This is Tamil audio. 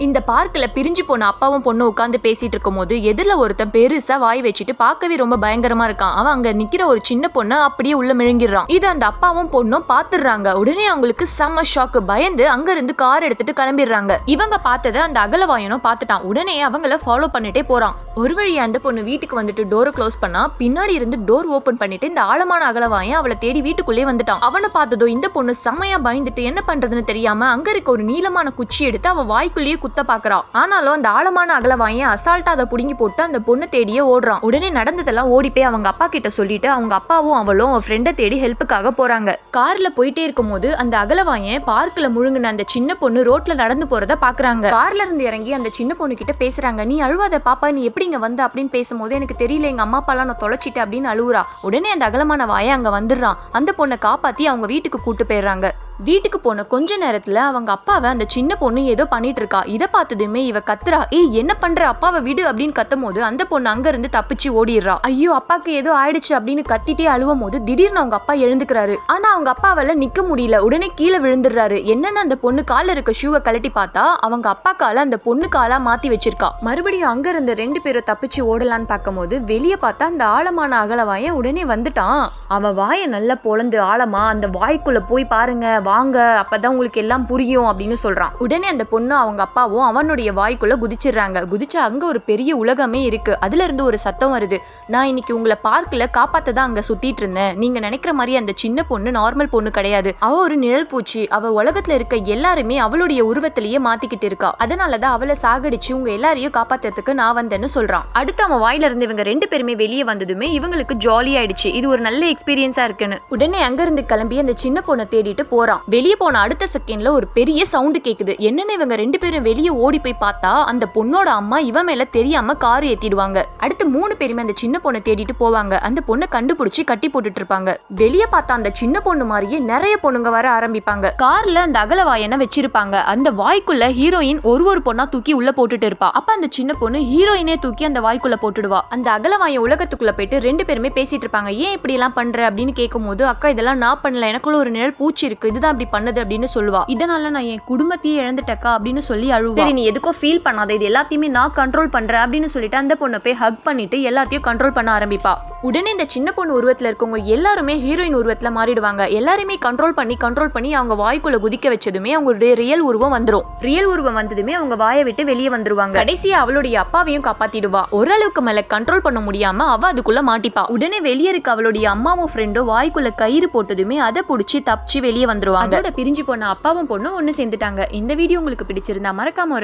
இந்த பார்க்ல பிரிஞ்சு போன அப்பாவும் பொண்ணு உட்காந்து பேசிட்டு இருக்கும் போது எதிரில ஒருத்தன் பெருசா வாய் வச்சுட்டு பார்க்கவே ரொம்ப பயங்கரமா இருக்கான். அவன் அங்க நிக்கிற ஒரு சின்ன பொண்ணு அப்படியே உள்ள மிழுங்கிடுறான். இது அந்த அப்பாவும் பொண்ணும் பாத்துறாங்க. உடனே அவங்களுக்கு செம்ம ஷாக்கு. பயந்து அங்க இருந்து கார் எடுத்துட்டு கிளம்பிடுறாங்க. இவங்க பார்த்ததை அந்த அகலவாயனும் பார்த்துட்டான். உடனே அவங்கள ஃபாலோ பண்ணிட்டே போறான். ஒரு வழியா அந்த பொண்ணு வீட்டுக்கு வந்துட்டு டோரை க்ளோஸ் பண்ணா பின்னாடி இருந்து டோர் ஓபன் பண்ணிட்டு இந்த ஆழமான அகலவாயன் அவளை தேடி வீட்டுக்குள்ளே வந்துட்டான். அவனை பார்த்ததோ இந்த பொண்ணு செம்மையா பயந்துட்டு என்ன பண்றதுன்னு தெரியாம அங்க இருக்க ஒரு நீளமான குச்சி எடுத்து அவ வாய்க்குள்ளேயே குத்த பாக்குறா. ஆனாலும் அந்த ஆழமான அகலவாயன் அசால்ட்டா அதை புடுங்கி போட்டு அந்த பொண்ணு தேடியே ஓடுறான். உடனே நடந்ததெல்லாம் ஓடி போய் அவங்க அப்பா கிட்ட சொல்லிட்டு அவங்க அப்பாவும் அவளும் ஃப்ரெண்டை தேடி ஹெல்ப்புக்காக போறாங்க. கார்ல போயிட்டே இருக்கும் போது அந்த அகலவாயன் பார்க்ல முழுங்கின அந்த சின்ன பொண்ணு ரோட்ல நடந்து போறத பாக்குறாங்க. கார்ல இருந்து இறங்கி அந்த சின்ன பொண்ணு கிட்ட பேசுறாங்க. நீ அழுவாத பாப்பா, நீ எப்படி இங்க வந்த அப்படின்னு பேசும்போது எனக்கு தெரியல, எங்க அம்மா அப்பாலாம் நான் தொலைச்சிட்டேன் அப்படின்னு அழுவுறா. உடனே அந்த அகலமான வாய அங்க வந்துடுறான். அந்த பொண்ணை காப்பாத்தி அவங்க வீட்டுக்கு கூட்டு போயிடுறாங்க. வீட்டுக்கு போன கொஞ்ச நேரத்துல அவங்க அப்பாவை அந்த சின்ன பொண்ணு ஏதோ பண்ணிட்டு இருக்கா. இதை பார்த்ததுமே இவ கத்துறா, ஏய் என்ன பண்ற, அப்பாவை விடு அப்படின்னு கத்தும் போது அந்த பொண்ணு அங்க இருந்து தப்பிச்சு ஓடிடுறா. ஐயோ அப்பாக்கு ஏதோ ஆயிடுச்சு அப்படின்னு கத்திட்டே அழுவும் போது திடீர்னு அவங்க அப்பா எழுந்துக்கிறாரு. ஆனா அவங்க அப்பாவால நிக்க முடியல. உடனே கீழே விழுந்துடுறாரு. என்னன்னு அந்த பொண்ணு கால இருக்க ஷூவை கழட்டி பார்த்தா அவங்க அப்பா கால அந்த பொண்ணு காலா மாத்தி வச்சிருக்கா. மறுபடியும் அங்க இருந்த 2 பேரும் தப்பிச்சு ஓடலான்னு பார்க்கும் போது வெளியே பார்த்தா அந்த ஆழமான அகலவாயன் உடனே வந்துட்டான். அவன் வாயை நல்லா பொளந்து ஆழமா அந்த வாய்க்குள்ள போய் பாருங்க வாங்க, அப்பதான் உங்களுக்கு எல்லாம் புரியும் அப்படின்னு சொல்றான். உடனே அந்த பொண்ணு அவங்க அப்பாவும் அவனுடைய வாய்க்குள்ள குதிச்சிடுறாங்க. குதிச்சா அங்க ஒரு பெரிய உலகமே இருக்கு. அதுல இருந்து ஒரு சத்தம் வருது, நான் இன்னைக்கு உங்களை பார்க்கல காப்பாத்ததான் அங்க சுத்திட்டு இருந்தேன். நீங்க நினைக்கிற மாதிரி அந்த சின்ன பொண்ணு நார்மல் பொண்ணு கிடையாது. அவ ஒரு நிழல் பூச்சி. அவ உலகத்துல இருக்க எல்லாருமே அவளுடைய உருவத்திலேயே மாத்திக்கிட்டு இருக்கா. அதனாலதான் அவளை சாகடிச்சு உங்க எல்லாரையும் காப்பாத்துறதுக்கு நான் வந்தேன்னு சொல்றான். அடுத்து அவன் வாயில இருந்து இவங்க 2 பேருமே வெளியே வந்ததுமே இவங்களுக்கு ஜாலி ஆயிடுச்சு. இது ஒரு நல்ல எக்ஸ்பீரியன்ஸா இருக்குன்னு உடனே அங்க இருந்து கிளம்பி அந்த சின்ன பொண்ணை தேடிட்டு போறான். வெளியே போன அடுத்த செகண்ட்ல ஒரு பெரிய சவுண்ட் கேக்குது. என்னன்னு இவங்க 2 பேரும் வெளியே ஓடி போய் பார்த்தா அந்த பொண்ணோட அம்மா இவன் மேல தெரியாம கார் ஏத்திடுவாங்க. அடுத்து 3 பேருமே அந்த சின்ன பொண்ணை தேடிட்டு போவாங்க. அந்த பொண்ணை கண்டுபிடிச்சு கட்டி போட்டுட்டு இருப்பாங்க. வெளியே பார்த்தா அந்த சின்ன பொண்ணு மாதிரியே நிறைய பொண்ணுங்க வர ஆரம்பிப்பாங்க. கார்ல அந்த அகலவாயனை வச்சிருப்பாங்க. அந்த வாய்க்குள்ள ஹீரோயின் ஒரு பொண்ணா தூக்கி உள்ள போட்டுட்டு இருப்பா. அப்ப அந்த சின்ன பொண்ணு ஹீரோயினே தூக்கி அந்த வாய்க்குள்ள போட்டுடுவா. அந்த அகலவாயன் உலகத்துக்குள்ள போயிட்டு 2 பேருமே பேசிட்டு இருப்பாங்க. ஏன் இப்படி எல்லாம் பண்ற அப்படின்னு கேட்கும் போது அக்கா இதெல்லாம் நான் பண்ணல, எனக்குள்ள ஒரு நிழல் பூச்சி இருக்கு, இதுதான் அப்படி பண்ணது அப்படின்னு சொல்லுவா. இதனால நான் என் குடும்பத்தையே இழந்துட்டக்கா அப்படின்னு சொல்லி அழுவா. சரி நீ எதுக்கோ ஃபீல் பண்ணாத, இது எல்லாத்தையுமே நான் கண்ட்ரோல் பண்றேன் அப்படின்னு சொல்லிட்டு அந்த பொண்ணை போய் ஹக் பண்ணிட்டு எல்லாத்தையும் கண்ட்ரோல் பண்ண ஆரம்பிப்பா. உடனே இந்த சின்ன பொண்ணு உருவத்துல இருக்கவங்க எல்லாருமே ஹீரோயின் உருவத்துல மாறிடுவாங்க. எல்லாருமே கண்ட்ரோல் பண்ணி அவங்க வாய்க்குள்ள குதிக்க வச்சதுமே அவங்களுடைய ரியல் உருவம் வந்துரும். ரியல் உருவம் வந்ததுமே அவங்க வாயை விட்டு வெளியே வந்துருவாங்க. கடைசியா அவளுடைய அப்பாவையும் காப்பாத்திடுவா. ஓரளவுக்கு மேல கண்ட்ரோல் பண்ண முடியாம அவ அதுக்குள்ள மாட்டிப்பா. உடனே வெளியே இருக்க அவளுடைய அம்மாவும் ஃப்ரெண்டும் வாய்க்குள்ள கயிறு போட்டதுமே அதை புடிச்சு தப்பிச்சு வெளியே வந்துருவாங்க. அதோட பிரிஞ்சு போன அப்பாவும் பொண்ணும் ஒன்னு சேர்ந்துட்டாங்க. இந்த வீடியோ உங்களுக்கு பிடிச்சிருந்தா மறக்காம ஒரு